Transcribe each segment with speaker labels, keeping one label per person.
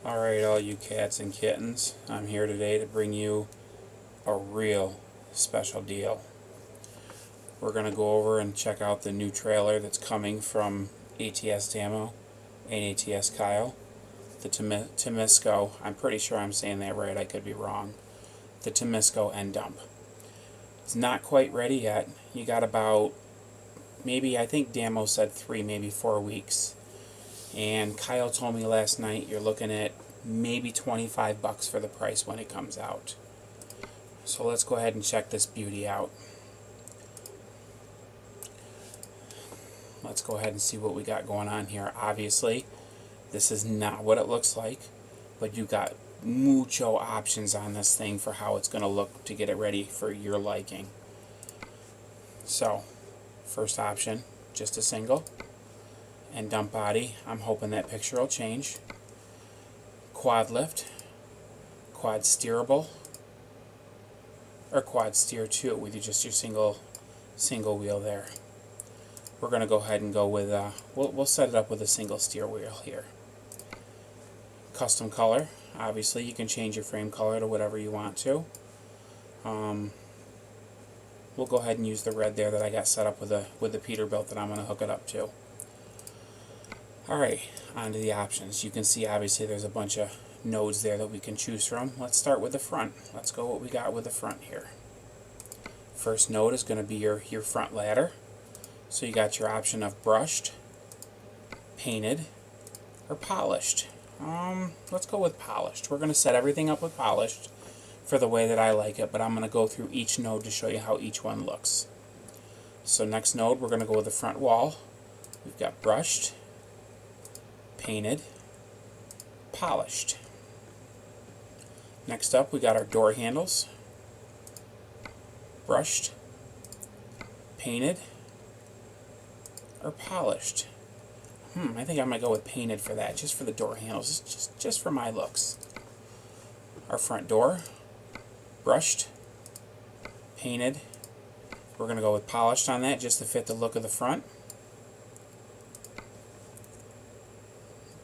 Speaker 1: Alright, all you cats and kittens, I'm here today to bring you a real special deal. We're going to go over and check out the new trailer that's coming from ATS Damo and ATS Kyle. The Temisko, I'm pretty sure I'm saying that right, I could be wrong. The Temisko end dump. It's not quite ready yet. You got about, maybe, I think Damo said 3, maybe 4 weeks. And Kyle told me last night you're looking at maybe $25 for the price when it comes out. So let's go ahead and check this beauty out. Let's go ahead and see what we got going on here. Obviously, this is not what it looks like, but you got mucho options on this thing for how it's going to look to get it ready for your liking. So, first option, just a single. And dump body, I'm hoping that picture will change. Quad lift, quad steerable, or quad steer 2 with just your single wheel there. We're going to go ahead and go with, we'll set it up with a single steer wheel here. Custom color, obviously you can change your frame color to whatever you want to. We'll go ahead and use the red there that I got set up with the Peterbilt that I'm going to hook it up to. Alright, on to the options. You can see obviously there's a bunch of nodes there that we can choose from. Let's start with the front. Let's go what we got with the front here. First node is going to be your front ladder. So you got your option of brushed, painted, or polished. Let's go with polished. We're going to set everything up with polished for the way that I like it, but I'm going to go through each node to show you how each one looks. So next node, we're going to go with the front wall. We've got brushed, painted, polished. Next up, we got our door handles. Brushed, painted, or polished. I think I might go with painted for that, just for the door handles, just for my looks. Our front door, brushed, painted. We're going to go with polished on that, just to fit the look of the front.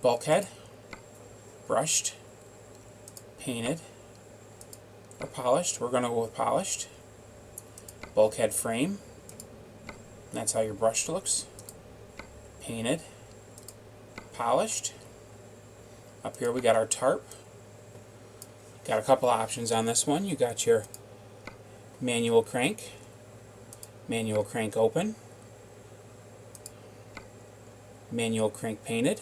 Speaker 1: Bulkhead, brushed, painted, or polished. We're going to go with polished. Bulkhead frame, that's how your brushed looks. Painted, polished. Up here we got our tarp. Got a couple options on this one. You got your manual crank open, manual crank painted,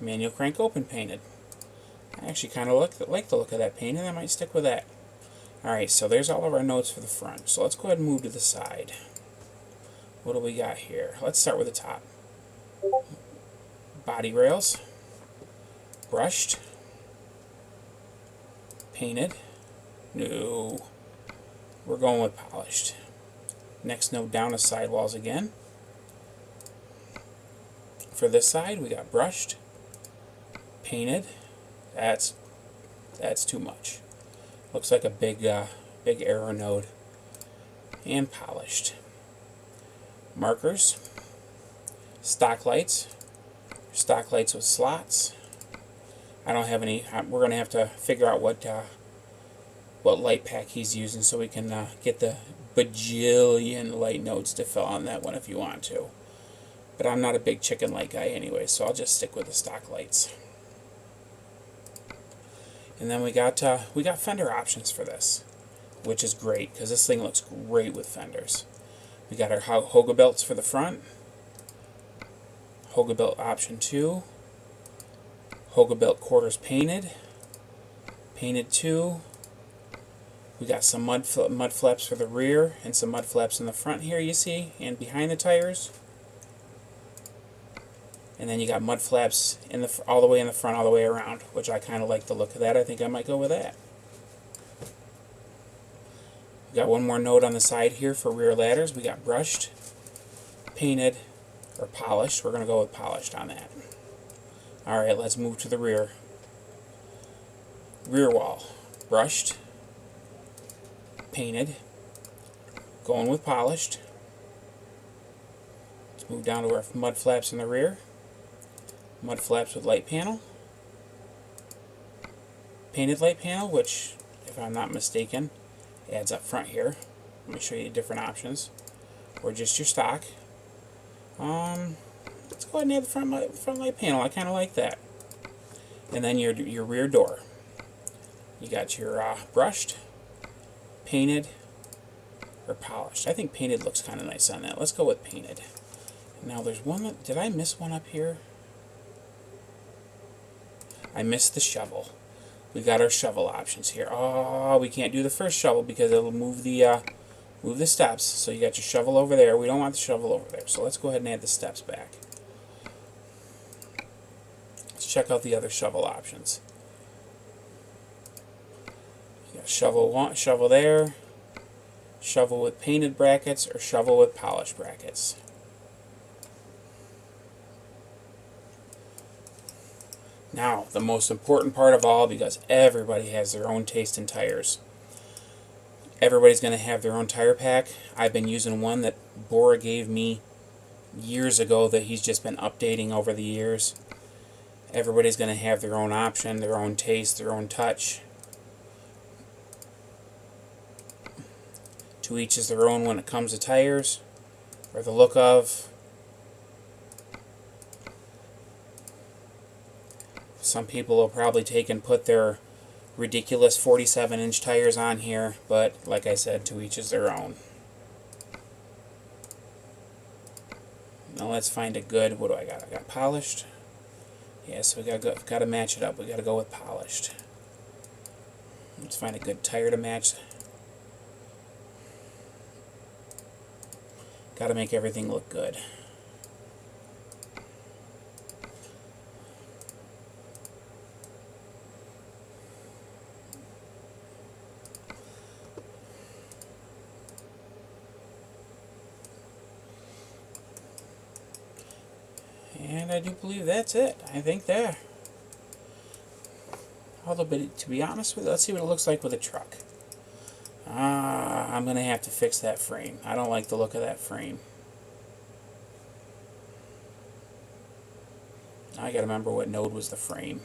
Speaker 1: manual crank open painted. I actually kind of like the look of that painted. I might stick with that. Alright, so there's all of our notes for the front. So let's go ahead and move to the side. What do we got here? Let's start with the top. Body rails, brushed, painted. No, we're going with polished. Next node down is sidewalls again. For this side, we got brushed, painted. That's too much. Looks like a big arrow node. And polished. Markers, stock lights with slots. I don't have any. We're going to have to figure out what light pack he's using so we can get the bajillion light nodes to fill on that one if you want to. But I'm not a big chicken light guy anyway, so I'll just stick with the stock lights. And then we got fender options for this, which is great because this thing looks great with fenders. We got our Hoga belts for the front. Hoga belt option 2. Hoga belt quarters painted. Painted 2. We got some mud flaps for the rear and some mud flaps in the front here, you see, and behind the tires. And then you got mud flaps all the way in the front, all the way around, which I kind of like the look of that. I think I might go with that. We got one more node on the side here for rear ladders. We got brushed, painted, or polished. We're going to go with polished on that. Alright, let's move to the rear. Rear wall, brushed, painted, going with polished. Let's move down to our mud flaps in the rear. Mud flaps with light panel. painted light panel, which, if I'm not mistaken, adds up front here. Let me show you different options. Or just your stock. Let's go ahead and add the front light panel. I kind of like that. And then your rear door. You got your brushed, painted, or polished. I think painted looks kind of nice on that. Let's go with painted. Now there's one that, did I miss one up here? I missed the shovel. We got our shovel options here. Oh, we can't do the first shovel because it'll move the steps. So you got your shovel over there. We don't want the shovel over there. So let's go ahead and add the steps back. Let's check out the other shovel options. You got shovel there, shovel with painted brackets, or shovel with polished brackets. Now, the most important part of all, because everybody has their own taste in tires. Everybody's going to have their own tire pack. I've been using one that Bora gave me years ago that he's just been updating over the years. Everybody's going to have their own option, their own taste, their own touch. To each is their own when it comes to tires, or the look of. Some people will probably take and put their ridiculous 47-inch tires on here, but like I said, to each is their own. Now let's find a good, what do I got? I got polished. Yeah, so we got to match it up. We got to go with polished. Let's find a good tire to match. Got to make everything look good. And I do believe that's it. I think there. Although, to be honest with you, let's see what it looks like with a truck. I'm going to have to fix that frame. I don't like the look of that frame. I got to remember what node was the frame.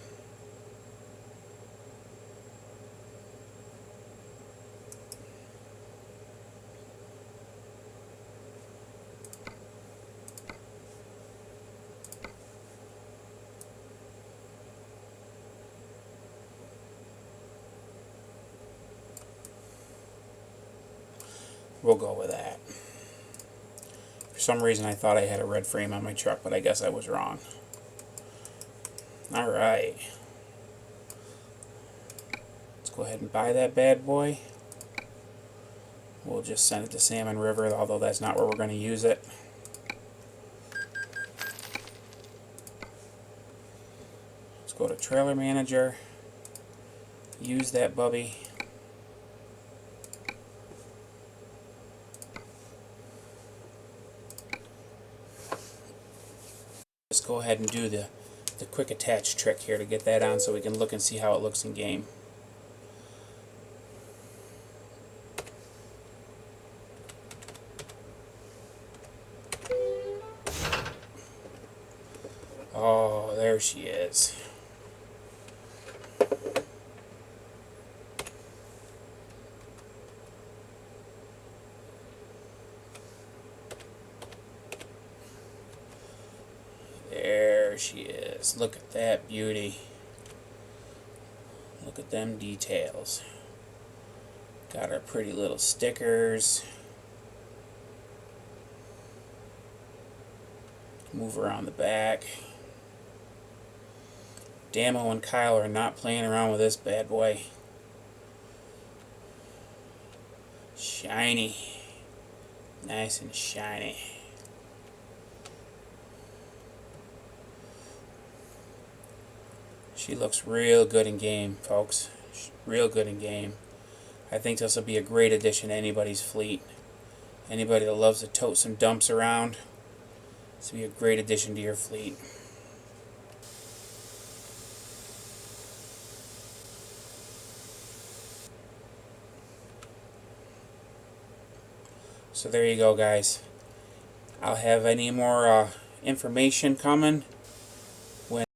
Speaker 1: We'll go with that. For some reason I thought I had a red frame on my truck, but I guess I was wrong. Alright. Let's go ahead and buy that bad boy. We'll just send it to Salmon River, although that's not where we're going to use it. Let's go to Trailer Manager. Use that bubby. Just go ahead and do the quick attach trick here to get that on so we can look and see how it looks in game. Oh, there she is. There she is. Look at that beauty. Look at them details. Got our pretty little stickers. Move around the back. Damo and Kyle are not playing around with this bad boy. Shiny. Nice and shiny. She looks real good in game, folks. Real good in game. I think this will be a great addition to anybody's fleet. Anybody that loves to tote some dumps around, this will be a great addition to your fleet. So there you go, guys. I'll have any more information coming